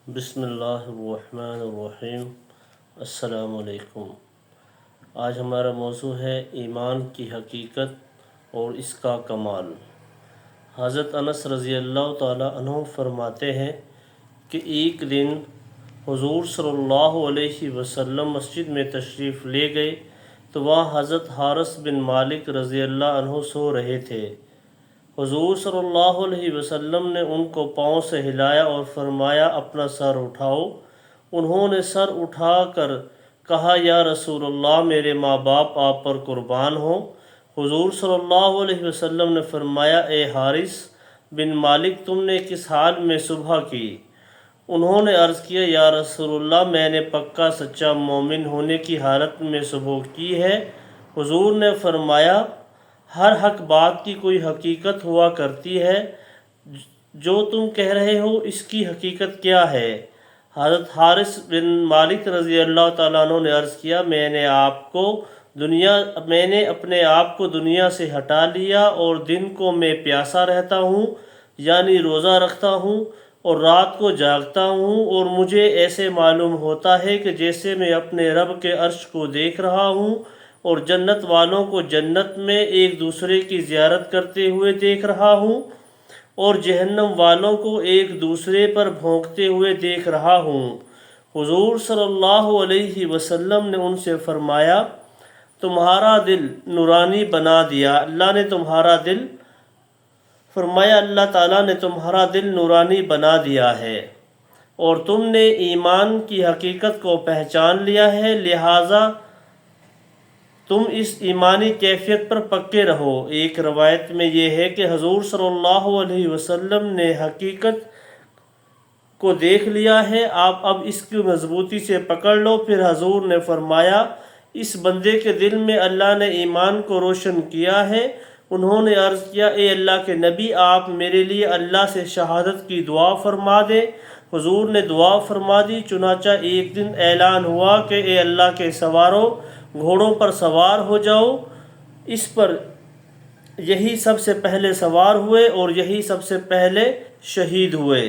بسم اللہ الرحمن الرحیم۔ السلام علیکم۔ آج ہمارا موضوع ہے ایمان کی حقیقت اور اس کا کمال۔ حضرت انس رضی اللہ تعالیٰ عنہ فرماتے ہیں کہ ایک دن حضور صلی اللہ علیہ وسلم مسجد میں تشریف لے گئے تو وہاں حضرت حارث بن مالک رضی اللہ عنہ سو رہے تھے۔ حضور صلی اللہ علیہ وسلم نے ان کو پاؤں سے ہلایا اور فرمایا اپنا سر اٹھاؤ۔ انہوں نے سر اٹھا کر کہا یا رسول اللہ میرے ماں باپ آپ پر قربان ہوں۔ حضور صلی اللہ علیہ وسلم نے فرمایا اے حارث بن مالک تم نے کس حال میں صبح کی؟ انہوں نے عرض کیا یا رسول اللہ میں نے پکا سچا مومن ہونے کی حالت میں صبح کی ہے۔ حضور نے فرمایا ہر حق بات کی کوئی حقیقت ہوا کرتی ہے، جو تم کہہ رہے ہو اس کی حقیقت کیا ہے؟ حضرت حارث بن مالک رضی اللہ تعالیٰ عنہ نے عرض کیا میں نے اپنے آپ کو دنیا سے ہٹا لیا اور دن کو میں پیاسا رہتا ہوں یعنی روزہ رکھتا ہوں اور رات کو جاگتا ہوں، اور مجھے ایسے معلوم ہوتا ہے کہ جیسے میں اپنے رب کے عرش کو دیکھ رہا ہوں اور جنت والوں کو جنت میں ایک دوسرے کی زیارت کرتے ہوئے دیکھ رہا ہوں اور جہنم والوں کو ایک دوسرے پر بھونکتے ہوئے دیکھ رہا ہوں۔ حضور صلی اللہ علیہ وسلم نے ان سے فرمایا تمہارا دل نورانی بنا دیا اللہ نے اللہ تعالیٰ نے تمہارا دل نورانی بنا دیا ہے اور تم نے ایمان کی حقیقت کو پہچان لیا ہے، لہٰذا تم اس ایمانی کیفیت پر پکے رہو۔ ایک روایت میں یہ ہے کہ حضور صلی اللہ علیہ وسلم نے حقیقت کو دیکھ لیا ہے، آپ اب اس کی مضبوطی سے پکڑ لو۔ پھر حضور نے فرمایا اس بندے کے دل میں اللہ نے ایمان کو روشن کیا ہے۔ انہوں نے عرض کیا اے اللہ کے نبی آپ میرے لیے اللہ سے شہادت کی دعا فرما دیں۔ حضور نے دعا فرما دی، چنانچہ ایک دن اعلان ہوا کہ اے اللہ کے سوارو گھوڑوں پر سوار ہو جاؤ۔ اس پر یہی سب سے پہلے سوار ہوئے اور یہی سب سے پہلے شہید ہوئے۔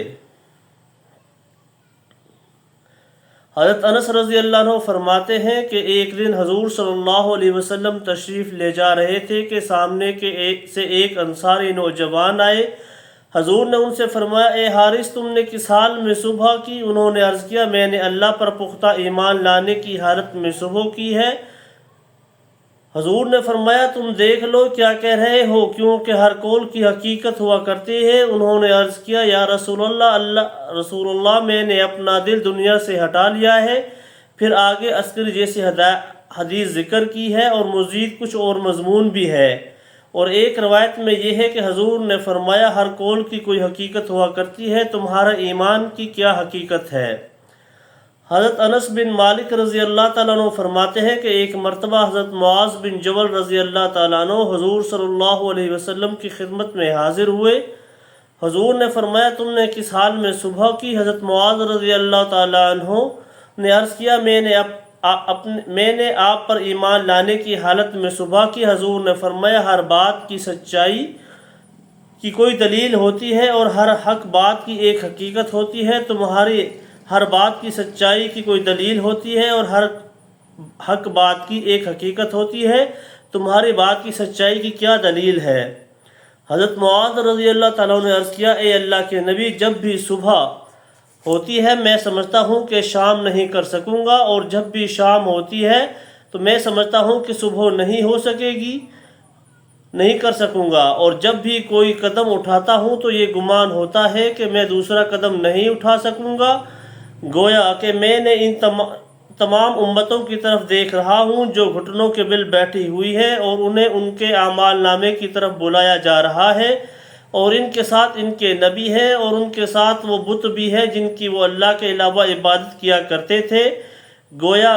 حضرت انس رضی اللہ عنہ فرماتے ہیں کہ ایک دن حضور صلی اللہ علیہ وسلم تشریف لے جا رہے تھے کہ سامنے سے ایک انصاری نوجوان آئے۔ حضور نے ان سے فرمایا اے حارث تم نے کس حال میں صبح کی؟ انہوں نے عرض کیا میں نے اللہ پر پختہ ایمان لانے کی حالت میں صبح کی ہے۔ حضور نے فرمایا تم دیکھ لو کیا کہہ رہے ہو، کیونکہ ہر قول کی حقیقت ہوا کرتی ہے۔ انہوں نے عرض کیا یا رسول اللہ میں نے اپنا دل دنیا سے ہٹا لیا ہے۔ پھر آگے عسکری جیسی حدیث ذکر کی ہے اور مزید کچھ اور مضمون بھی ہے، اور ایک روایت میں یہ ہے کہ حضور نے فرمایا ہر قول کی کوئی حقیقت ہوا کرتی ہے، تمہارا ایمان کی کیا حقیقت ہے؟ حضرت انس بن مالک رضی اللہ تعالیٰ عنہ فرماتے ہیں کہ ایک مرتبہ حضرت معاذ بن جبل رضی اللہ تعالیٰ عنہ حضور صلی اللہ علیہ وسلم کی خدمت میں حاضر ہوئے۔ حضور نے فرمایا تم نے کس حال میں صبح کی؟ حضرت معاذ رضی اللہ تعالیٰ عنہ نے عرض کیا میں نے آپ پر ایمان لانے کی حالت میں صبح کی۔ حضور نے فرمایا ہر بات کی سچائی کی کوئی دلیل ہوتی ہے اور ہر حق بات کی ایک حقیقت ہوتی ہے، تمہاری ہر بات کی سچائی کی کوئی دلیل ہوتی ہے اور ہر حق بات کی ایک حقیقت ہوتی ہے، تمہاری بات کی سچائی کی کیا دلیل ہے؟ حضرت معاذ رضی اللہ تعالیٰ نے عرض کیا اے اللہ کے نبی جب بھی صبح ہوتی ہے میں سمجھتا ہوں کہ شام نہیں کر سکوں گا، اور جب بھی شام ہوتی ہے تو میں سمجھتا ہوں کہ صبح نہیں کر سکوں گا، اور جب بھی کوئی قدم اٹھاتا ہوں تو یہ گمان ہوتا ہے کہ میں دوسرا قدم نہیں اٹھا سکوں گا۔ گویا کہ میں نے ان تمام امتوں کی طرف دیکھ رہا ہوں جو گھٹنوں کے بل بیٹھی ہوئی ہے اور انہیں ان کے اعمال نامے کی طرف بلایا جا رہا ہے، اور ان کے ساتھ ان کے نبی ہیں اور ان کے ساتھ وہ بت بھی ہے جن کی وہ اللہ کے علاوہ عبادت کیا کرتے تھے۔ گویا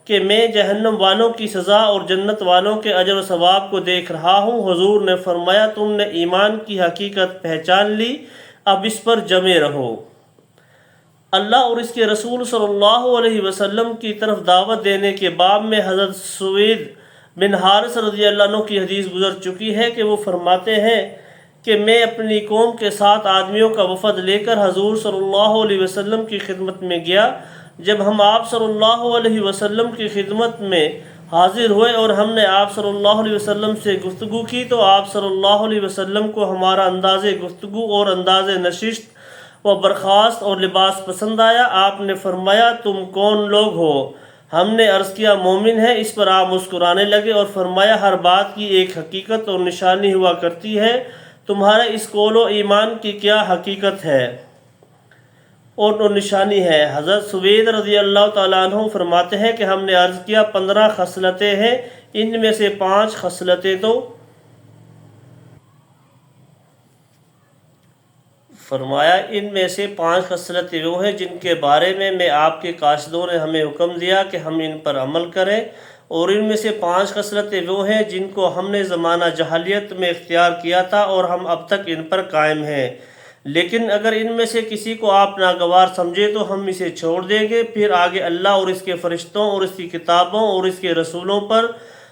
کہ میں جہنم والوں کی سزا اور جنت والوں کے اجر و ثواب کو دیکھ رہا ہوں۔ حضور نے فرمایا تم نے ایمان کی حقیقت پہچان لی، اب اس پر جمے رہو۔ اللہ اور اس کے رسول صلی اللہ علیہ وسلم کی طرف دعوت دینے کے باب میں حضرت سوید بن حارث رضی اللہ عنہ کی حدیث گزر چکی ہے کہ وہ فرماتے ہیں کہ میں اپنی قوم کے 7 آدمیوں کا وفد لے کر حضور صلی اللہ علیہ وسلم کی خدمت میں گیا۔ جب ہم آپ صلی اللہ علیہ وسلم کی خدمت میں حاضر ہوئے اور ہم نے آپ صلی اللہ علیہ وسلم سے گفتگو کی تو آپ صلی اللہ علیہ وسلم کو ہمارا انداز گفتگو اور انداز نشست و برخاست اور لباس پسند آیا۔ آپ نے فرمایا تم کون لوگ ہو؟ ہم نے عرض کیا مومن ہے۔ اس پر آپ مسکرانے لگے اور فرمایا ہر بات کی ایک حقیقت اور نشانی ہوا کرتی ہے، تمہارے اس قول و ایمان کی کیا حقیقت ہے اور نشانی ہے؟ حضرت سوید رضی اللہ تعالیٰ عنہ فرماتے ہیں کہ ہم نے عرض کیا 15 خصلتیں ہیں، ان میں سے 5 خصلتیں تو فرمایا ان میں سے 5 خصلتیں وہ ہیں جن کے بارے میں آپ کے قاصدوں نے ہمیں حکم دیا کہ ہم ان پر عمل کریں، اور ان میں سے 5 خصلتیں وہ ہیں جن کو ہم نے زمانہ جاہلیت میں اختیار کیا تھا اور ہم اب تک ان پر قائم ہیں، لیکن اگر ان میں سے کسی کو آپ ناگوار سمجھے تو ہم اسے چھوڑ دیں گے۔ پھر آگے اللہ اور اس کے فرشتوں اور اس کی کتابوں اور اس کے رسولوں پر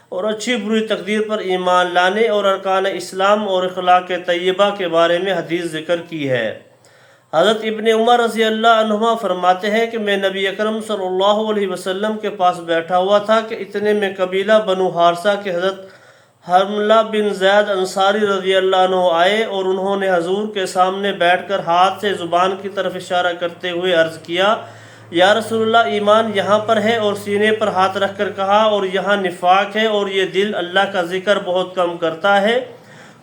اور اچھی بری تقدیر پر ایمان لانے اور ارکان اسلام اور اخلاق طیبہ کے بارے میں حدیث ذکر کی ہے۔ حضرت ابن عمر رضی اللہ عنہما فرماتے ہیں کہ میں نبی اکرم صلی اللہ علیہ وسلم کے پاس بیٹھا ہوا تھا کہ اتنے میں قبیلہ بنو حارثہ کے حضرت حرملہ بن زید انصاری رضی اللہ عنہ آئے اور انہوں نے حضور کے سامنے بیٹھ کر ہاتھ سے زبان کی طرف اشارہ کرتے ہوئے عرض کیا یا رسول اللہ ایمان یہاں پر ہے، اور سینے پر ہاتھ رکھ کر کہا اور یہاں نفاق ہے اور یہ دل اللہ کا ذکر بہت کم کرتا ہے۔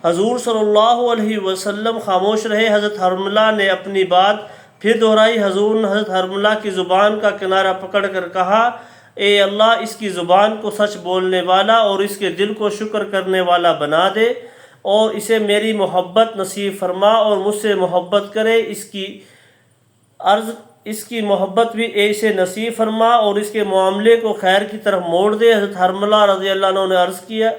حضور صلی اللہ علیہ وسلم خاموش رہے۔ حضرت حرملہ نے اپنی بات پھر دہرائی۔ حضور نے حضرت حرملہ کی زبان کا کنارہ پکڑ کر کہا اے اللہ اس کی زبان کو سچ بولنے والا اور اس کے دل کو شکر کرنے والا بنا دے، اور اسے میری محبت نصیب فرما اور مجھ سے محبت کرے، اس کی محبت بھی اسے نصیب فرما اور اس کے معاملے کو خیر کی طرف موڑ دے۔ حضرت حرملہ رضی اللہ عنہ نے عرض کیا